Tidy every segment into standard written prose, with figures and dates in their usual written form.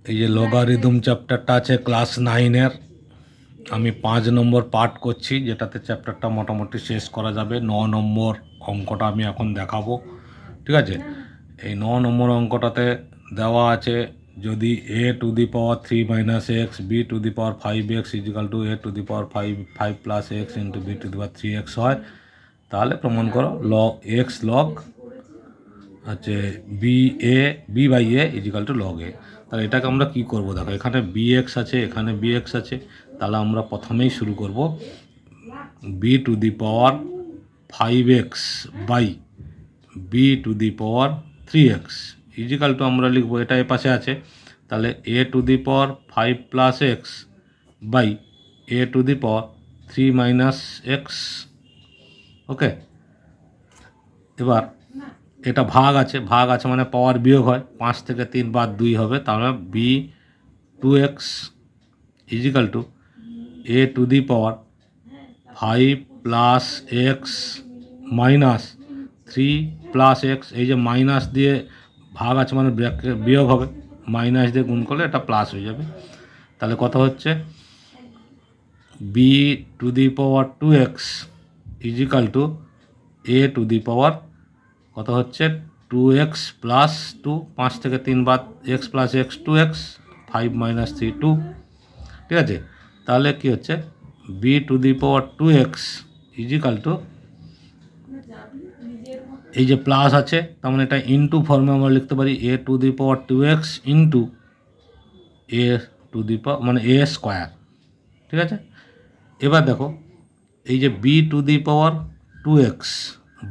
এই যে লগারিদম চ্যাপ্টারটা আছে ক্লাস 9-এর, আমি 5 নম্বর পার্ট করছি, যেটাতে চ্যাপ্টারটা মোটামুটি শেষ করা যাবে। 9 নম্বর অঙ্কটা আমি এখন দেখাবো, ঠিক আছে। এই 9 নম্বর অঙ্কটাতে দেওয়া আছে, যদি a to the power 3 minus x b to the power 5x equal to a to the power 5 plus x into b to the power 3x হয়, তাহলে প্রমাণ করো এক্স লগ হচ্ছে b by a equal to log a. তাহলে এটাকে আমরা কি করব, দেখো এখানে বি এক্স আছে, এখানে বি এক্স আছে, তাহলে আমরা প্রথমেই শুরু করব b to the power 5x by b to the power 3x equal to আমরা লিখবো, এটা এ পাশে আছে, তাহলে a to the power 5 plus x by a to the power 3 minus x. Okay, এবার এটা ভাগ আছে মানে পাওয়ার বিয়োগ হয়, 5 থেকে 3 বাদ 2 হবে, তাহলে b 2x equal to a to the power 5 plus x minus 3 plus x. এই যে মাইনাস দিয়ে ভাগ আছে মানে বিয়োগ হবে, মাইনাস দিয়ে গুণ করলে এটা প্লাস হয়ে যাবে। তাহলে কত হচ্ছে b to the power 2x equal to a to the power কত হচ্ছে 2x প্লাস 2, 5 থেকে 3 বাদ x plus x 2x, 5 minus 3 2, ঠিক আছে। তাহলে কি হচ্ছে b to the power 2x equal to, এই যে প্লাস আছে তার মানে এটা ইন্টু ফর্মে আমরা লিখতে পারি a to the power 2x into a to the power মানে এ স্কোয়ার, ঠিক আছে। এবার দেখো এই যে b to the power 2x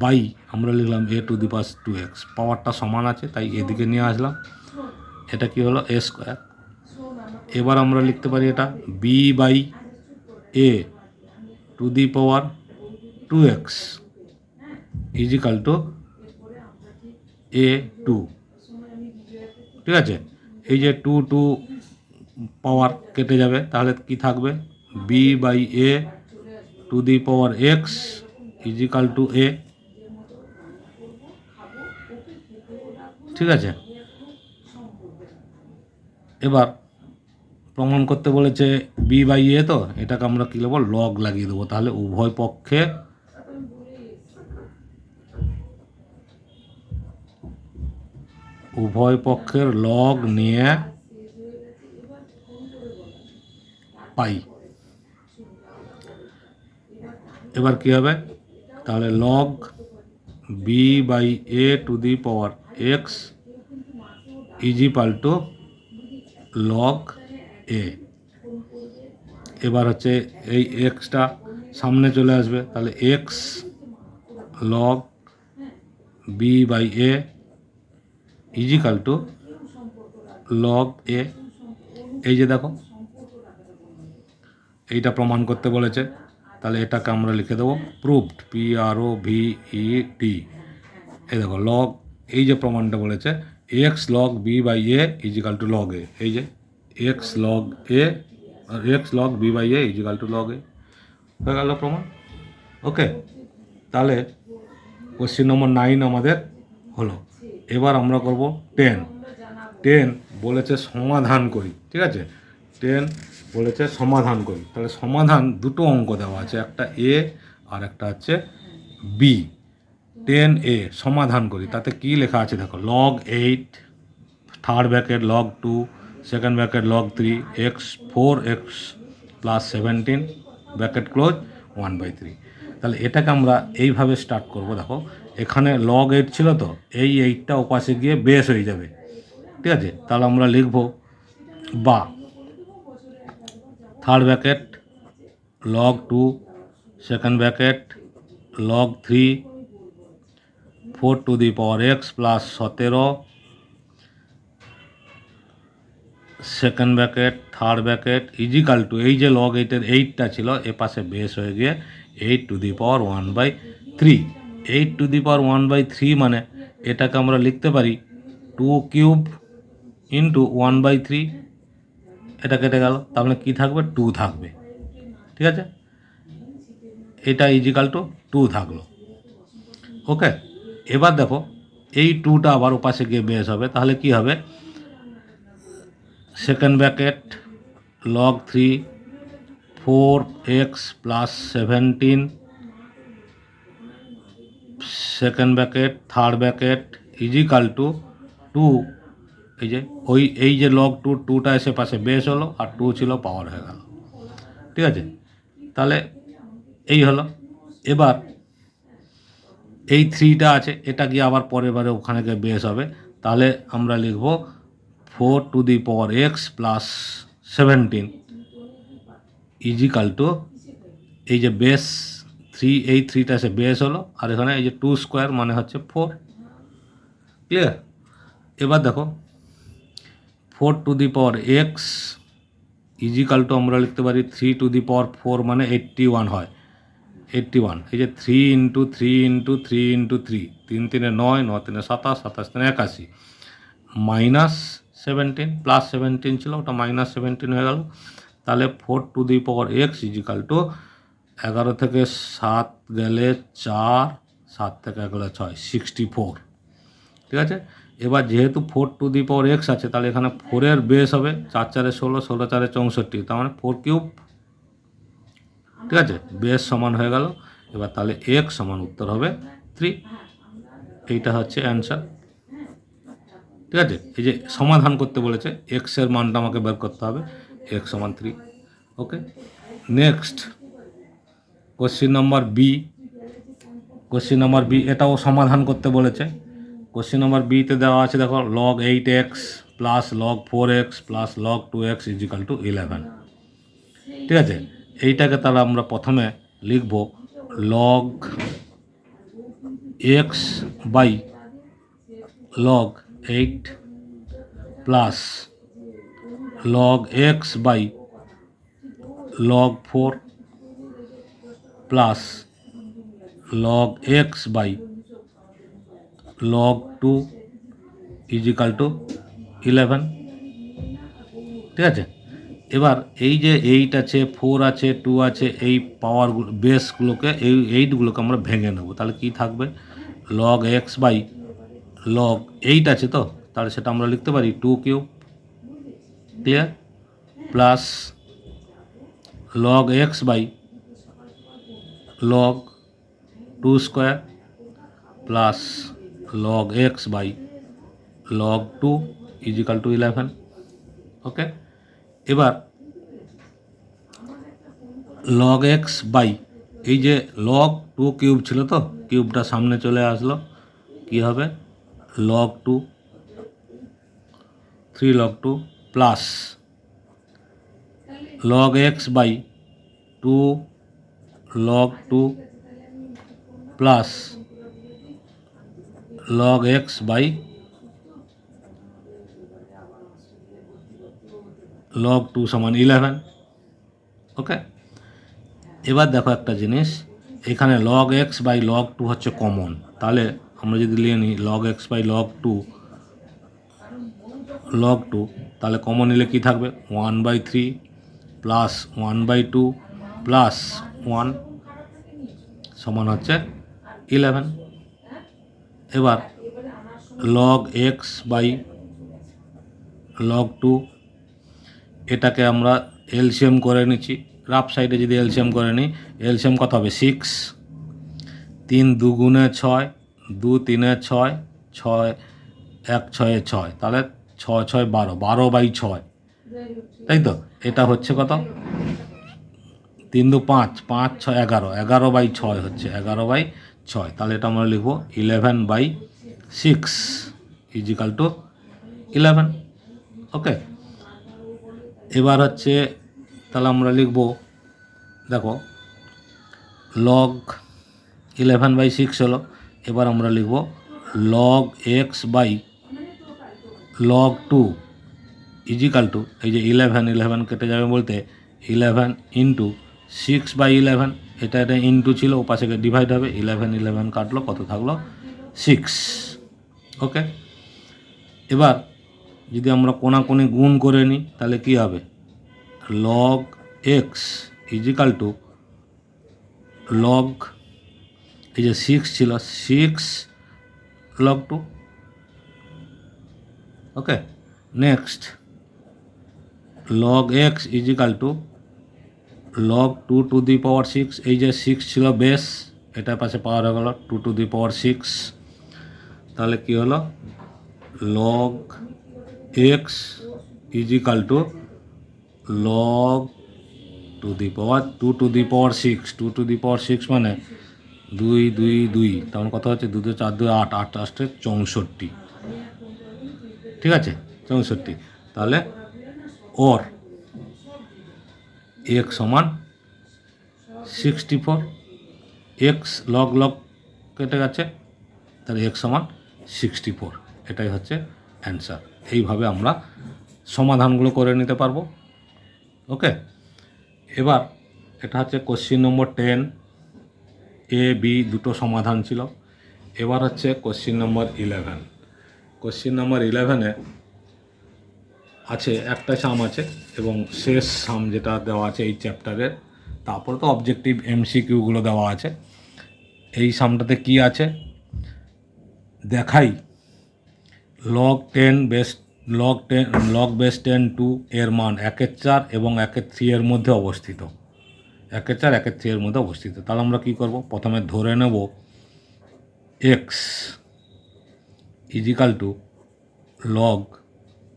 by আমরা লিখলাম এ টু দি পাওয়ার 2x, পাওয়ারটা সমান আছে তাই এদিকে নিয়ে আসলাম, এটা কি হলো এ স্কোয়ার। এবার আমরা লিখতে পারি এটা b by a to the power 2x equal to a 2, ঠিক আছে। এই যে 2 পাওয়ার কেটে যাবে, তাহলে কি থাকবে b by a to the power x equal to a, ঠিক আছে। এবার প্রমাণ করতে বলেছে বি বাই এ, তো এটাকে আমরা কী নেবো লগ লাগিয়ে দেবো, তাহলে উভয় পক্ষের লগ নিয়ে পাই। এবার কী হবে, তাহলে log b by a to the power x equal to log a. এবার হচ্ছে এই এক্সটা সামনে চলে আসবে, তাহলে x log b by a equal to log a. এই যে দেখো এইটা প্রমাণ করতে বলেছে, তাহলে এটাকে আমরা লিখে দেবো প্রুভড, PROVED। এই দেখো লগ, এই যে প্রমাণটা বলেছে x log b by a equal to log a, এই যে x log b by a equal to log a হয়ে গেল প্রমাণ। ওকে, তাহলে কোশ্চেন নম্বর 9 আমাদের হলো। এবার আমরা করব 10 বলেছে সমাধান করি, ঠিক আছে। 10 বলেছে সমাধান করি, তাহলে সমাধান দুটো অঙ্ক দেওয়া আছে, একটা এ আর একটা হচ্ছে বি। 10A সমাধান করি, তাতে কি লেখা আছে দেখো, log 8 third bracket log 2 second bracket log 3 x 4x plus 17 bracket close 1/3। তাহলে এটাকে আমরা এইভাবে স্টার্ট করব, দেখো এখানে লগ 8 ছিল, তো এই 8টা ওপাশে গিয়ে বেস হয়ে যাবে, ঠিক আছে। তাহলে আমরা লিখব বা third bracket log 2 second bracket log 3 4 to the power x plus 17 second bracket third bracket equal to, এই যে লগ 8-এর 8টা ছিল এ পাশে বেস হয়ে গিয়ে 8 two the power 1/3। 8 two the পাওয়ার 1/3 মানে এটাকে আমরা লিখতে পারি 2 কিউব ইন্টু 1/3, এটা কেটে গেল, তাহলে কি থাকবে 2 থাকবে, ঠিক আছে। এটা ইজিক্যাল টু 2 থাকলো। ওকে, এবার দেখো এই 2টা আবার ওপাশে গিয়ে বেস হবে, তাহলে কি হবে second bracket log 3 4x plus 17, second bracket third bracket equal to 2, এই যে log 2টা এসে পাশে বেস হলো আর 2 ছিল পাওয়ার হয়ে গেল। ঠিক আছে, তাহলে এই হলো। এবার এই 3টা আছে, এটা গিয়ে আবার পরের বারে ওখানে গিয়ে বেস হবে। তাহলে আমরা লিখব 4x প্লাস 17 ইজিক্যাল টু এই যে বেস 3, এই 3টা এসে বেস হলো আর এখানে এই যে 2 স্কোয়ার মানে হচ্ছে 4। ক্লিয়ার? এবার দেখো 4x ইজিক্যাল টু আমরা লিখতে পারি 3 মানে 81 হয়। 81, এই যে 3 into 3 into 3 into 3, 3 3 9, 9 3 27, 27 3 81, minus 17 plus 17 ছিল ওটা মাইনাস 17 হয়ে গেল। তাহলে 4x ইজিক্যাল টু 11 থেকে 7 গেলে 4, 7 থেকে গেলে 6, 64। ঠিক আছে, এবার যেহেতু 4x আছে তাহলে এখানে 4-এর বেস হবে 4 4 16, 16 4 64, তার মানে 4 কিউব। ঠিক আছে, বেস সমান হয়ে গেল। এবার তাহলে x সমান উত্তর হবে 3। এইটা হচ্ছে অ্যান্সার। ঠিক আছে, এই যে সমাধান করতে বলেছে এক্সের মানটা আমাকে বের করতে হবে, x সমান 3। Okay, next question number b. Question number b এটাও সমাধান করতে বলেছে। কোশ্চিন নাম্বার বিতে দেওয়া আছে দেখো log 8x plus log 4x plus log 2x equal to 11। ঠিক আছে, এইটাকে তাহলে আমরা প্রথমে লিখব log x by log 8 plus log x by log 4 plus log x by log 2 equal to 11। ঠিক আছে, এবার এই যে 8 আছে 4 আছে 2 আছে এই পাওয়ারগুলো বেসগুলোকে এই 8গুলোকে আমরা ভেঙে নেব। তাহলে কি থাকবে log x বাই log 8 আছে, তো তাহলে সেটা আমরা লিখতে পারি 2 cube. Clear? Plus log x by log 2 square plus log x by log 2 equal to 11। Okay, এবার log x বাই এই যে log 2 কিউব ছিল, তো কিউবটা সামনে চলে আসলো, কি হবে log 2, 3 log 2 plus log x by 2 log 2 plus log x by log 2 সমান 11। ওকে, এবার দেখো একটা জিনিস, এখানে log x বাই log 2 হচ্ছে কমন, তাহলে আমরা যদি নিয়ে নিই log x বাই log 2 তাহলে কমন নিলে কী থাকবে 1/3 প্লাস 1/2 প্লাস 1 সমান হচ্ছে 11। এবার log x বাই log 2 এটাকে আমরা এলসিএম করে নিচ্ছি, রাফ সাইডে যদি এলসিএম করে নিই, এলসিএম কত হবে 6, 3 2 গুণে 6, 2 3 6, 6 1 6 6, তাহলে 6 6 12, 12/6, তাই তো। এটা হচ্ছে কত 3 2 5, 5 6 11, 11/6 হচ্ছে 11/6, তাহলে এটা আমরা লিখব 11/6 ইজিক্যাল টু 11। ওকে, এবার হচ্ছে তাহলে আমরা লিখব দেখো log 11/6 হলো। এবার আমরা লিখব log x by log 2 equal to এই যে 11 কেটে যাবে বলতে 11 ইন্টু 6/11, এটা ইন্টু ছিল ওপাশে ডিভাইড হবে, 11 কাটলো কত থাকলো 6। ওকে, এবার যদি আমরা কোনাকুনি গুণ করে নিই তাহলে কি হবে log x equal to log এই যে 6 ছিল 6 log 2। Okay, next log x equal to log 2⁶, এই যে 6 ছিল বেস, এটার পাশে পাওয়ার হয়ে গেল 2⁶। তাহলে কি হলো, log x equal to log 2⁶, 2⁶ মানে 2 2 2, তখন কত হচ্ছে 2 2 4 2 8, 8 8 64, ঠিক আছে 64। তাহলে ওর এক্স সমান 64, এক্স লগ লগ কেটে গেছে, তাহলে এক্স সমান 64, এটাই হচ্ছে অ্যান্সার। এইভাবে আমরা সমাধানগুলো করে নিতে পারবো। ওকে, এবার এটা হচ্ছে কোশ্চিন নম্বর 10, এ বি দুটো সমাধান ছিল। এবার হচ্ছে কোশ্চিন নম্বর 11। কোশ্চিন নম্বর 11-এ আছে একটা সাম আছে এবং শেষ সাম যেটা দেওয়া আছে এই চ্যাপ্টারের, তারপরে তো অবজেক্টিভ এমসিকিউগুলো দেওয়া আছে। এই সামটাতে কি আছে দেখাই, লগ 10 বেস লগ বেস 10 এর মান 1/4 এবং 1/3 এর মধ্যে অবস্থিত, 1/4 1/3 এর মধ্যে অবস্থিত। তাহলে আমরা কি করব, প্রথমে ধরে নেব x equal to log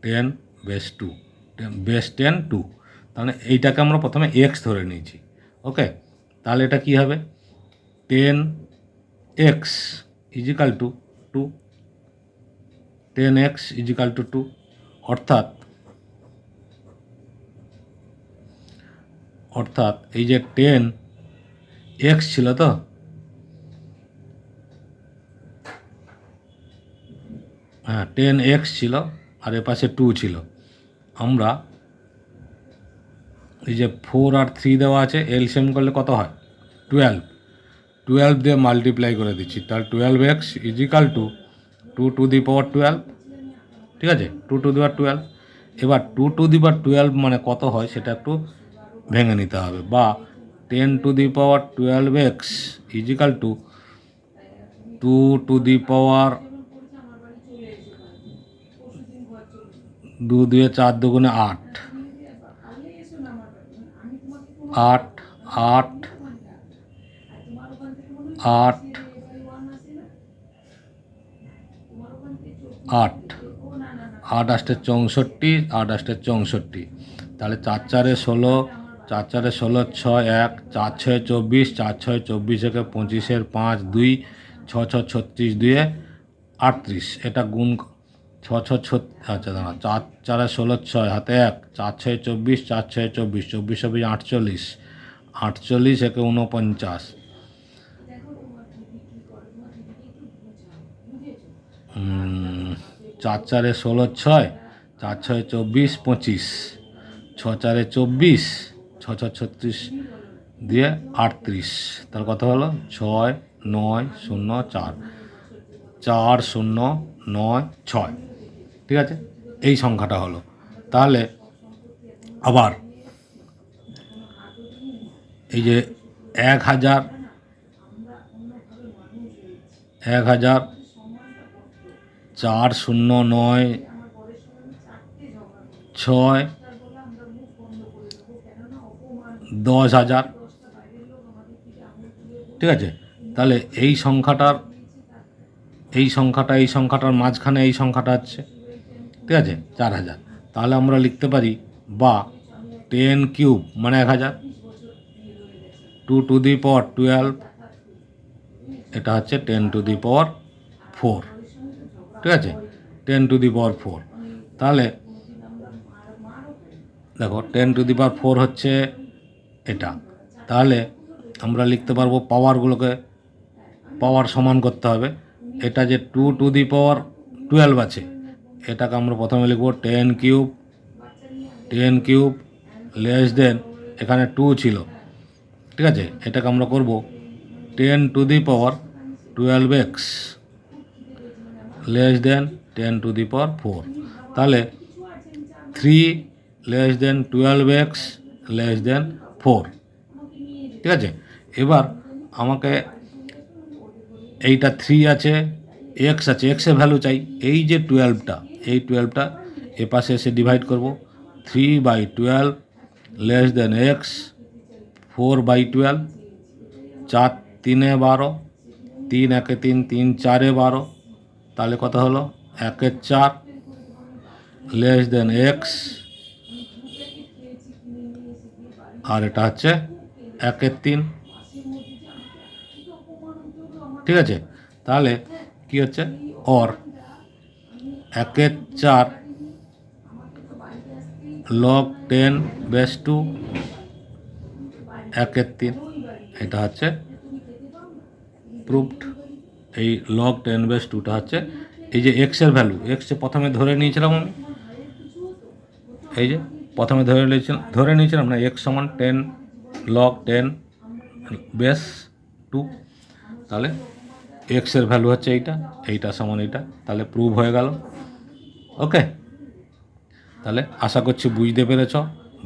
10 base 2, তাহলে এইটাকে আমরা প্রথমে এক্স ধরে নিয়েছি। ওকে, তাহলে এটা কি হবে 10x is equal to 2, 10x is equal to 2, অর্থাৎ এই যে 10x ছিল, তো হ্যাঁ 10x ছিল আর এর পাশে 2 ছিল, আমরা এই যে 4 আর 3 দেওয়া আছে এলসিএম করলে কত হয় 12 দিয়ে মাল্টিপ্লাই করে দিচ্ছি, তাহলে 12x ইজিক্যাল টু 2⁻12, ঠিক আছে 2⁻12। এবার 2⁻12 মানে কত হয় সেটা একটু ভেঙে নিতে হবে, বা 10⁻12x ইজিক্যাল টু 2 2 4 2 8, 8 8 8 8 8 8 64, 8 8 64, তাহলে 4 4 16, 4 4 16 6 1, 4 6 24, 4 6 24 একে 25 5 2, 6 6 36 2 38, এটা গুণ 6 6 আচ্ছা দাঁড়া 4 4 16 6 হাতে 1, 4 6 24, 4 6 24, 24 48, 48 একে 49, 4 4 16 6, 4 6 24 25, 6 4 24, 6 6 36 দিয়ে 38, তার কত হলো 6 9 0 4, 4 0 9 6, ঠিক আছে এই সংখ্যাটা হলো। তাহলে আবার এই যে 1000 4 0 9 6 10,000, ঠিক আছে। তাহলে এই সংখ্যাটার মাঝখানে এই সংখ্যাটা আছে, ঠিক আছে 4000, তাহলে আমরা লিখতে পারি বা 10³ মানে 1000, 2⁻12 এটা হচ্ছে 10⁻4, ঠিক আছে 10⁻4। তাহলে দেখো 10⁻4 হচ্ছে এটা, তাহলে আমরা লিখতে পারবো পাওয়ার সমান করতে হবে। এটা যে 2⁻12 আছে, এটাকে আমরা প্রথমে লিখব 10³ লেস দেন, এখানে 2 ছিল, ঠিক আছে এটাকে আমরা করব 10⁻12x লেস দেন 10⁻4, তাহলে 3 less than 12x less than 4, ঠিক আছে। এবার আমাকে এইটা 3 আছে, x আছে, এক্সের ভ্যালু চাই, এই যে 12টা এই 12টা এ পাশে এসে ডিভাইড করব, 3/12 লেস দেন এক্স 4/12, 4 3 12, 3 1 3, 3 4 12, তাহলে কত হলো 1 4 লেস দেন এক্স, আর এটা হচ্ছে 1 3। ঠিক আছে, তাহলে কি হচ্ছে অর 1 4 log 10 বেস 2 1 3, এটা হচ্ছে প্রুভড। এই log 10 বেস 2টা হচ্ছে এই যে এক্সের ভ্যালু, এক্সে প্রথমে ধরে নিয়েছিলাম আমি, এই যে প্রথমে ধরে নিয়েছিলাম না এক্স সমান 10 log 10 বেস 2, তাহলে এক্সের ভ্যালু হচ্ছে এইটা সমান এইটা, তাহলে প্রুভ হয়ে গেল। ওকে, তাহলে আশা করছি বুঝতে পেরেছ।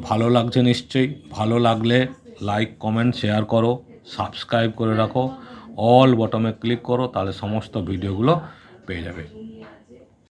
ভালো লাগছে নিশ্চয়ই, ভালো লাগলে লাইক কমেন্ট শেয়ার করো, সাবস্ক্রাইব করে রাখো, অল বটমে ক্লিক করো, তাহলে সমস্ত ভিডিওগুলো পেয়ে যাবে।